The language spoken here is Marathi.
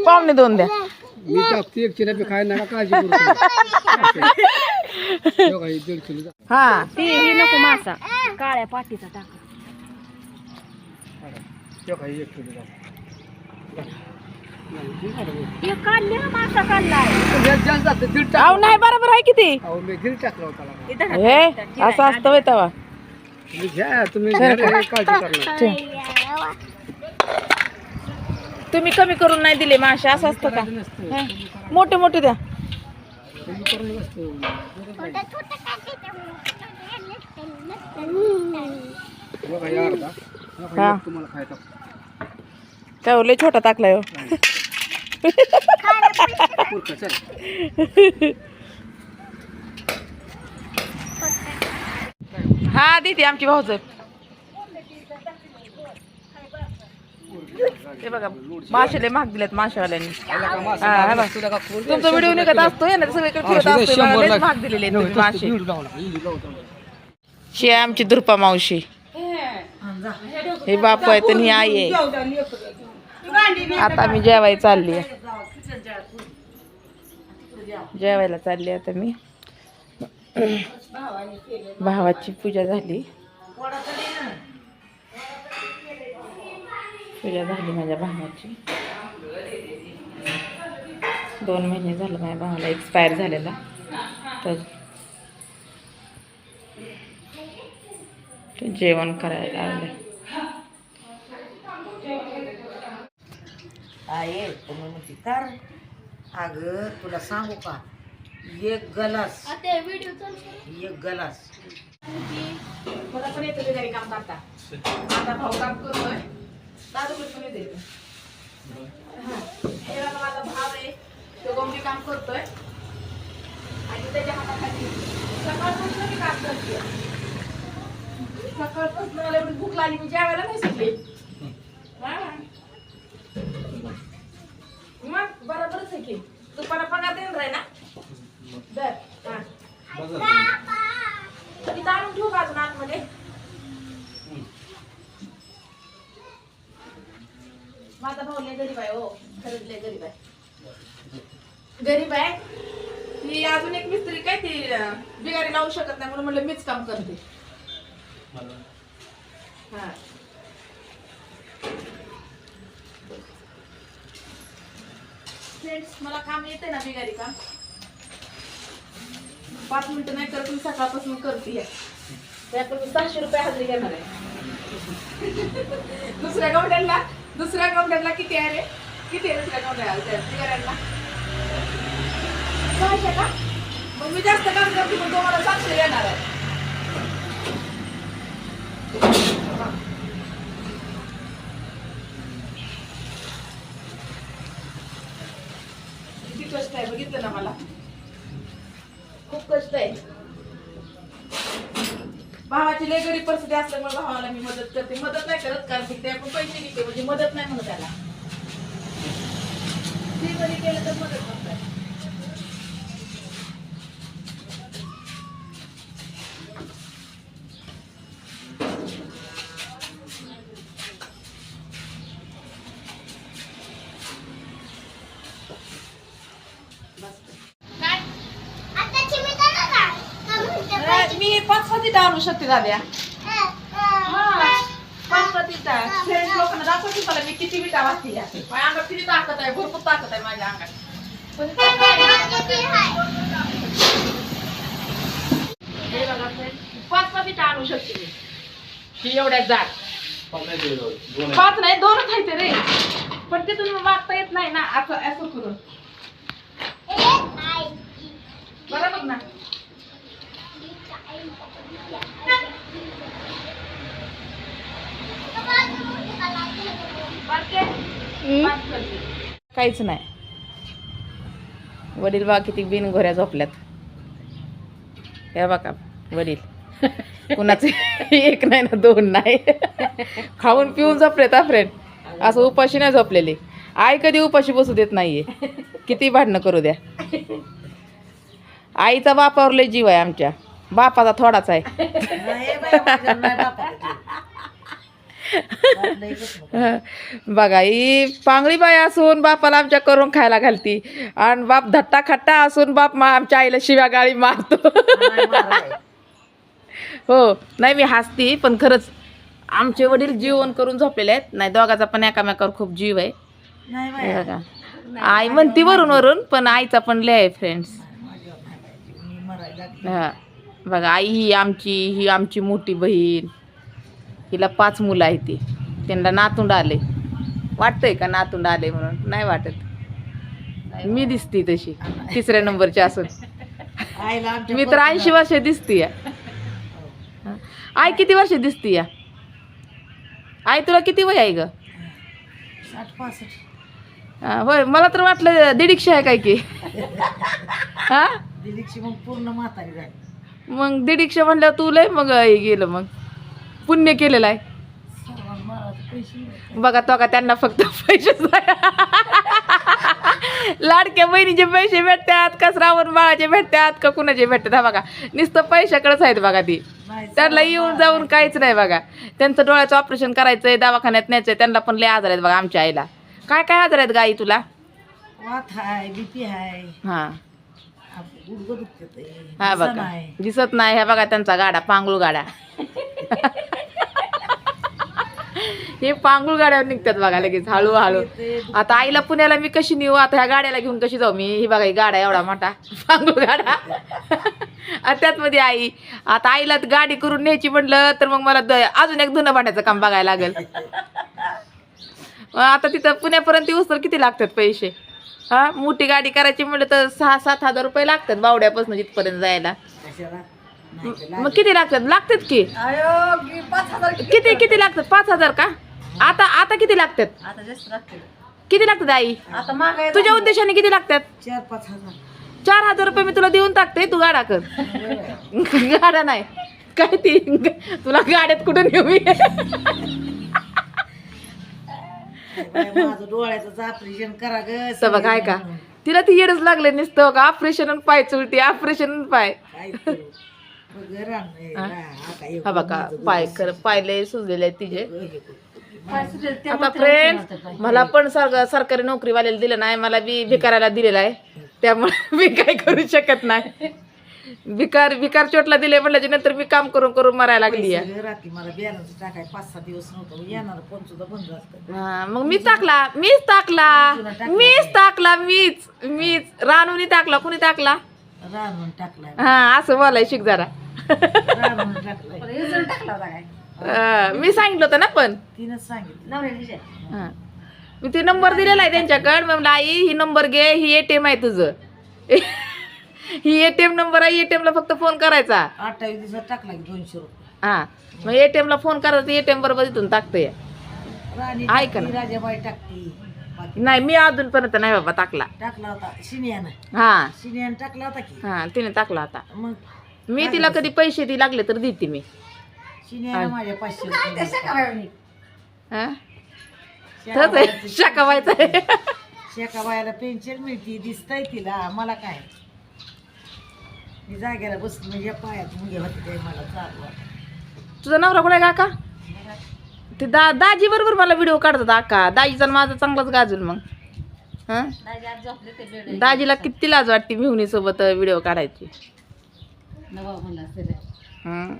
पावणे 2 द्या. मी टाकते एक चिरा बी खाय नका काळजी करू तुम्ही. ठेव का, हे 1.5 किलो. हा ती नको मासा काळ्या पाटीचा टाक ठेव का, हे 1 किलो. एक काढले ना मासा काढलाय जास्त जातं, दीड टाक. अहो नाही बरोबर आहे किती अहो मी दीड टाकला होता त्याला. इथं हे असं असतं होय तेव्हा. तुम्ही घ्या, तुम्ही घ्या रे, काळजी करणार. तुम्ही कमी करून नाही दिले मासे असं असतं का? नसतं. हं. मोठे मोठे द्या. तुम्ही करून नसतं. बघा, हे अर्धा. बघा, हा. हे तुम्हाला खायचा. काय लय छोटा टाकलाय हो. पुरतं, चल. हा दीदी आमची भाऊच ते बघा मासे लय महाग दिलेत माशावाल्यांनी. आला का मासा? हा, हा बघ. तुला का खोल? तुमचा व्हिडिओ निघत असतोय ना सगळीकडे फिरत हा, असतोय. 100 बघा, लयच लाख. महाग दिलेले आहेत तुम्ही मासे. इडू लावला, इडू लावला. शी आहे आमची दुर्पा मावशी. हे बापू आहे तर ही आई आहे. आता मी जेवायला चालली आहे. जेवायला चालली आता मी. भावाची पूजा झाली. पूजा झाली माझ्या भावाची. 2 महिने झालं माझ्या भावाला एक्सपायर झालेला. तर जेवण करायला लागले. आहे तुम्ही म्हणते कर अगं तुला सांगू का एक गलास मला पण येतं घरी काम करता. आता भाऊ काम करतोय. दादू पण येते. हे बघा माझा भाव आहे. तो गमली काम करतोय आणि त्याच्या हाताखाली सकाळपासून मी काम करते. सकाळपासून मला एवढी भूक लागली मी जेवायला नाही शिकले. मग बरोबरच आहे की दुपारा पगार देणार आहे ना. दर कधी जाणून ठेवू का अजून आतमध्ये. माझा भाऊ लय गरीब आहे हो. खरंच लय गरीब आहे. गरीब आहे ती. अजून एक मिस्त्री काय ती बिगारी लावू शकत नाही म्हणून म्हणलं मीच काम करते. हा फ्रेंड्स मला काम येते ना बिगारी काम. 5 मिनिटं नाही करत मी सकाळपासून करते. त्याकडून 700 रुपये हजेरी घेणार आहे. दुसऱ्या गवड्यांना किती आहे रे? किती आहे दुसऱ्या गवड्याला बिगाऱ्यांना? 600 का? मग मी जास्त काम करते पण तुम्हाला 700 येणार आहे. किती कष्ट आहे बघितलं ना. मला खूप कष्ट आहे. भावाची लय गरीब परिस्थिती असल्यामुळे भावाला मी मदत करते. मदत नाही करत कारण ते आपण पैसे घेते म्हणजे मदत नाही म्हणत त्याला. ते जरी केलं तर मदत करतात. मी 5 पतीटा आणू शकते दाद्या. 5 पतीटा फ्रेंड्स लोकांना दाखवते मला मी किती विटा वाचते. माझ्या अंगात किती ताकद आहे. भरपूर ताकद आहे माझ्या अंगात. 5 पतीटा आणू शकते मी. ही एवढ्या जाड 5 नाही 2च आहेत रे. पण ते तुम्ही मागता येत नाही ना असं असं करून. बरोबर ना. काहीच नाही. वडील बा किती बिन घोऱ्या झोपल्यात. हे बघा वडील कुणाचे 1 नाही ना 2 नाही. खाऊन पिऊन झोपलेत हा फ्रेंड. असं उपाशी नाही झोपलेले. आई कधी उपाशी बसू देत नाहीये. किती भांडणं करू द्या. आईचा बापावर लय जीव आहे आमच्या. बापाचा थोडाच आहे. वाटलं एकच नको. बघा ही पांगळी बाई असून बापाला आमच्या करून खायला घालती आणि बाप धट्टा खट्टा असून बाप आमच्या आईला शिव्या गाळी मारतो. नाही माराय. हो नाही मी हसती पण खरंच आमचे वडील जीवन करून झोपलेले आहेत. नाही दोघाचा पण एकामेकावर खूप जीव आहे. नाही हे बाया. बघा आई म्हणती वरून वरून पण आईचा पण लय आहे फ्रेंड्स. माझ्यावर नाही पाहिजे. मी मरायला लागली. हा बघा आई ही आमची मोठी बहीण. हिला 5 मुलं आहे ती. त्यांना नातुंड आले. वाटतंय का नातुंड आले म्हणून? नाही वाटत. मी दिसती तशी 3ऱ्या नंबरची असून. आईला आमच्या मी तर 80 वर्ष दिसती या. आई किती वर्ष दिसती या? आई तुला किती वय आहे ग? 60-65. होय मला तर वाटलं 150 आहे काय की. हा दिलीची मग पूर्ण म्हातारी झाली. मग 150 म्हणल्यावर तू लय मग हे गेलं मग पुण्य केलेलं आहे. सर्वांना मारायचे पैसे मिळतात. बघा तो का त्यांना फक्त पैसे लाडक्या बहिणीचे पैसे भेटतात का श्रावण बाळाचे भेटतात का कुणाचे भेटतात? हा बघा नुसतं पैशाकडेच आहेत बघा ती. नाही, त्यांना येऊन जाऊन काहीच नाही बघा. त्यांचं डोळ्याचं ऑपरेशन करायचंय दवाखान्यात न्यायचंय. त्यांना पण लय आजार आहेत बघा आमच्या आईला. काय काय आजार आहेत गाई तुला? वात हाय, बीपी हाय, हा गुडघं दुखत हा बघा दिसत नाही. ह्या बघा त्यांचा गाडा पांगुळ गाडा. हे पांगुळ गाड्यावर निघतात बघा लगेच हळूहळू. आता आईला पुण्याला मी कशी नेऊ? आता ह्या गाड्याला घेऊन कशी जाऊ मी? ही बघा ही गाडा एवढा मोठा पांगुळ गाडा. आणि त्यात मध्ये आई. आता आईला गाडी करून न्यायची म्हटलं तर मग मला अजून एक धुणं भांड्याचं काम बघायला लागेल. आता तिथं पुण्यापर्यंत येऊस तर किती लागतात पैसे? हा मोठी गाडी करायची म्हटलं तर 6-7 हजार रुपये लागतात बावड्यापासून जिथपर्यंत जायला. कशाला? मग किती लागतात की? अयो, 5,000 किती लागतात? 5,000 का? आता किती लागतात? आता जास्त लागते. किती लागतात आई? आता मागाय तुझ्या उद्देशाने किती लागतात? 4-5 हजार. 4,000 रुपये मी तुला देऊन टाकते. तू गाडा कर. गाडा नाही काय ती तुला गाड्यात कुठं नेऊ मी? माझं डोळ्याचं ऑपरेशन करा ग. सगळं काय का तिला ती येडच लागले नुसतं का ऑपरेशन पाय चुलती ऑपरेशन पाय. काय करू? बघ रान, आता हा बघा पाय लय सुजलेले आहेत तिचे. हे आता फ्रेंड्स मला पण सरकारी नोकरीवाल्याला दिलं नाही. मला बी भिकाराला दिलेला आहे. त्यामुळे मी काय करू शकत नाही. भिकार चोटला दिले म्हटल्याच्या नंतर मी काम करून करून मरायला लागली आहे. रात्री मला बॅलन्स टाकाय 5-6 दिवस नव्हतं. येणार फोन सुद्धा बंद असतं. हा मग मीच टाकला मीच रानूनी टाकला. कुणी टाकला? रानून टाकलाय. हा असं बोलाय शिक जरा. रानून टाकलाय. टाकला होता काय? मी सांगितलं होतं ना पण. तिनंच सांगितलं. हा मी ते नंबर दिलेला आहे त्यांच्याकडे. म्हणलं आई ही नंबर घे. ही ATM आहे तुझं. ही ATM नंबर आहे. ATM ला फक्त फोन करायचा. 28 दिवसात टाकला की 200 रुपये. हा मग ATM ला फोन करायचा. ATM बरोबर इथून टाकतोय. राणी ऐका टाकती, ना. राजाबाई टाकती. बाकी नाही मी अजूनपर्यंत नाही बाबा टाकला. टाकला होता शिनियानं. हा शिनियानं टाकला होता की. हा तिने टाकला होता. मग मी तिला कधी पैसे ती लागले तर देते मी. शिनियानं माझ्या 500 रुपये. हा तसं आहे, शाकाबाईचं आहे. शेकाबाईला पेन्शन मिळती दिसतंय तिला. मला काय? मी जागेला बसली म्हणजे पायात मुगे होते ते मला चालू. तुझा नवरा कुठे काका? ते दाजी बरोबर मला व्हिडिओ काढतात अक्का. दाजीचा माझा चांगलाच गाजून मग. हा दाजीला किती लाज वाटते मिहुनी सोबत व्हिडिओ काढायची. नवा म्हणला हं.